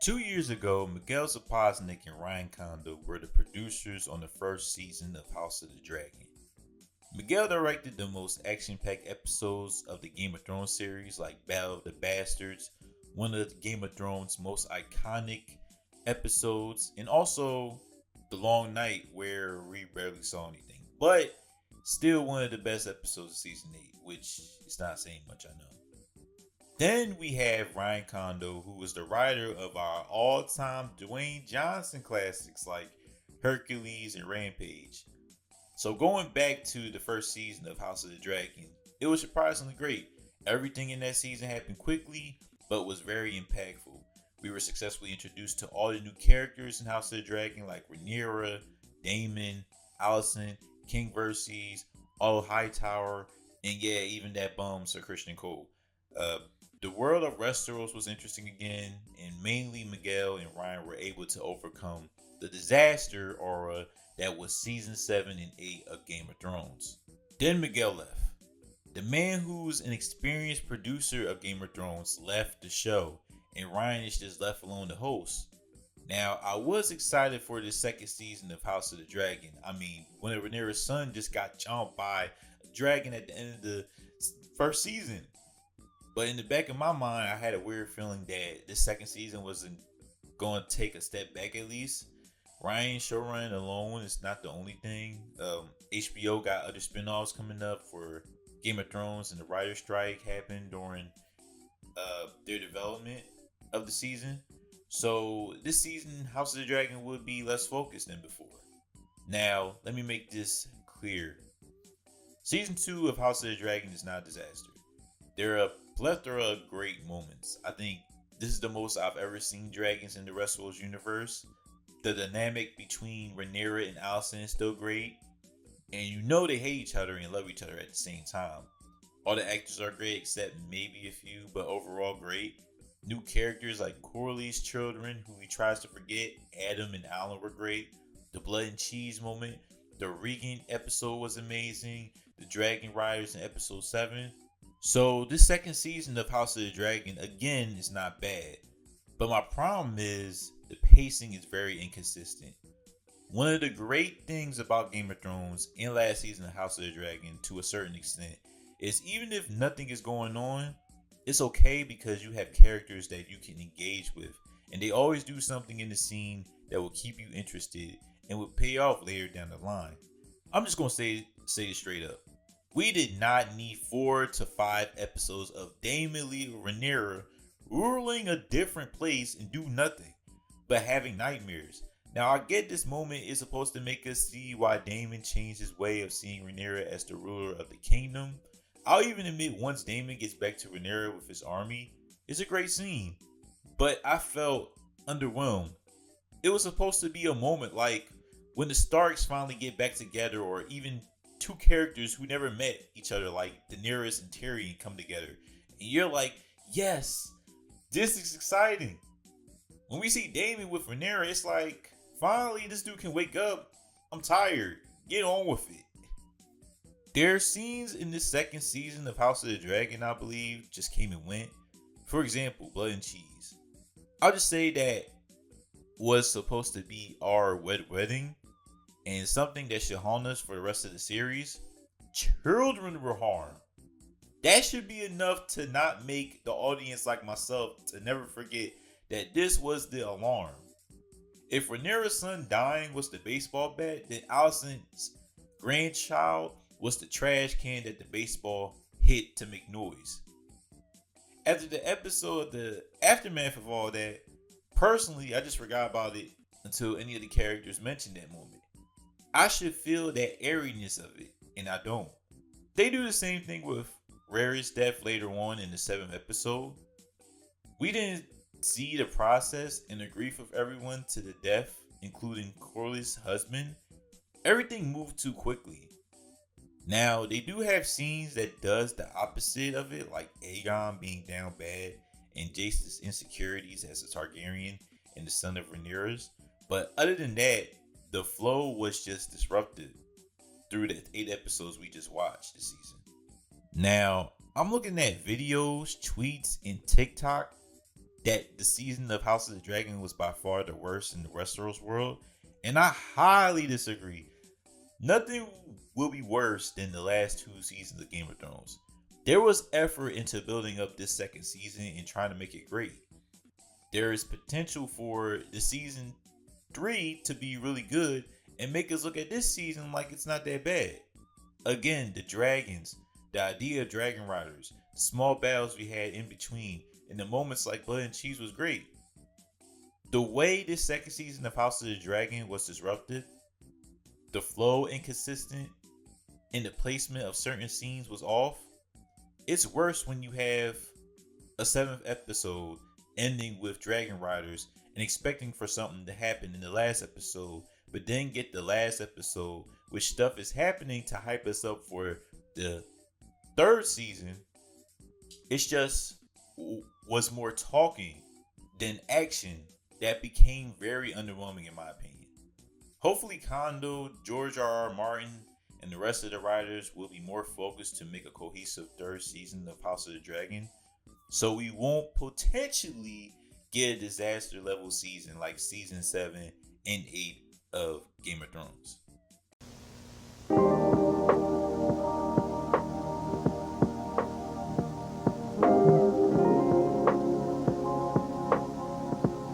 2 years ago, Miguel Sapochnik and Ryan Condo were the producers on the first season of House of the Dragon. Miguel directed the most action-packed episodes of the Game of Thrones series, like Battle of the Bastards, one of the Game of Thrones' most iconic episodes, and also The Long Night, where we barely saw anything, but still one of the best episodes of season 8, which is not saying much, I know. Then we have Ryan Condo, who was the writer of our all-time Dwayne Johnson classics like Hercules and Rampage. So going back to the first season of House of the Dragon, it was surprisingly great. Everything in that season happened quickly, but was very impactful. We were successfully introduced to all the new characters in House of the Dragon like Rhaenyra, Daemon, Alicent, King Verces, Otto Hightower, and yeah, even that bum Sir Christian Cole. Uh, the world of Westeros was interesting again, and mainly Miguel and Ryan were able to overcome the disaster aura that was season 7 and 8 of Game of Thrones. Then Miguel left. The man who's an experienced producer of Game of Thrones left the show, and Ryan is just left alone to host. Now, I was excited for the second season of House of the Dragon. I mean, when Rhaenyra's son just got jumped by a dragon at the end of the first season. But in the back of my mind, I had a weird feeling that this second season wasn't going to take a step back at least. Ryan showrunning alone is not the only thing. HBO got other spinoffs coming up for Game of Thrones, and the writer's strike happened during their development of the season. So this season, House of the Dragon would be less focused than before. Now, let me make this clear. Season 2 of House of the Dragon is not a disaster. There are a plethora of great moments. I think this is the most I've ever seen dragons in the Westeros universe. The dynamic between Rhaenyra and Alicent is still great. And you know they hate each other and love each other at the same time. All the actors are great except maybe a few, but overall great. New characters like Corley's children, who he tries to forget, Adam and Alan were great. The blood and cheese moment. The Regan episode was amazing. The Dragon Riders in episode 7. So this second season of House of the Dragon, again, is not bad. But my problem is the pacing is very inconsistent. One of the great things about Game of Thrones and last season of House of the Dragon, to a certain extent, is even if nothing is going on, it's okay because you have characters that you can engage with. And they always do something in the scene that will keep you interested and will pay off later down the line. I'm just going to say it straight up. We did not need 4 to 5 episodes of Daemon Lee Rhaenyra ruling a different place and do nothing but having nightmares. Now, I get this moment is supposed to make us see why Daemon changed his way of seeing Rhaenyra as the ruler of the kingdom. I'll even admit once Daemon gets back to Rhaenyra with his army, it's a great scene. But I felt underwhelmed. It was supposed to be a moment like when the Starks finally get back together, or even two characters who never met each other like Daenerys and Tyrion come together. And you're like, yes, this is exciting. When we see Daemon with Rhaenyra, it's like, finally this dude can wake up. I'm tired. Get on with it. There are scenes in this second season of House of the Dragon, I believe, just came and went. For example, Blood and Cheese. I'll just say that was supposed to be our wedding, and something that should haunt us for the rest of the series. Children were harmed. That should be enough to not make the audience like myself to never forget that this was the alarm. If Rhaenyra's son dying was the baseball bat, then Alicent's grandchild was the trash can that the baseball hit to make noise. After the episode, the aftermath of all that, personally, I just forgot about it until any of the characters mentioned that moment. I should feel that airiness of it, and I don't. They do the same thing with Rhaenyra's death later on in the 7th episode. We didn't see the process and the grief of everyone to the death, including Corley's husband. Everything moved too quickly. Now, they do have scenes that does the opposite of it, like Aegon being down bad and Jace's insecurities as a Targaryen and the son of Rhaenyra's. But other than that, the flow was just disrupted through the 8 episodes we just watched this season. Now, I'm looking at videos, tweets, and TikTok, that the season of House of the Dragon was by far the worst in the Westeros world, and I highly disagree. Nothing will be worse than the last two seasons of Game of Thrones. There was effort into building up this second season and trying to make it great. There is potential for the season 3 to be really good and make us look at this season like it's not that bad. Again, the dragons, the idea of dragon riders, the small battles we had in between, and the moments like Blood and Cheese was great. The way this second season of House of the Dragon was disrupted, the flow inconsistent, and the placement of certain scenes was off. It's worse when you have a seventh episode ending with Dragon Riders and expecting for something to happen in the last episode, but then get the last episode, which stuff is happening to hype us up for the third season. It's just was more talking than action that became very underwhelming in my opinion. Hopefully Kondo, George R. R. Martin, and the rest of the writers will be more focused to make a cohesive third season of House of the Dragon, so we won't potentially get a disaster level season like season 7 and 8 of Game of Thrones.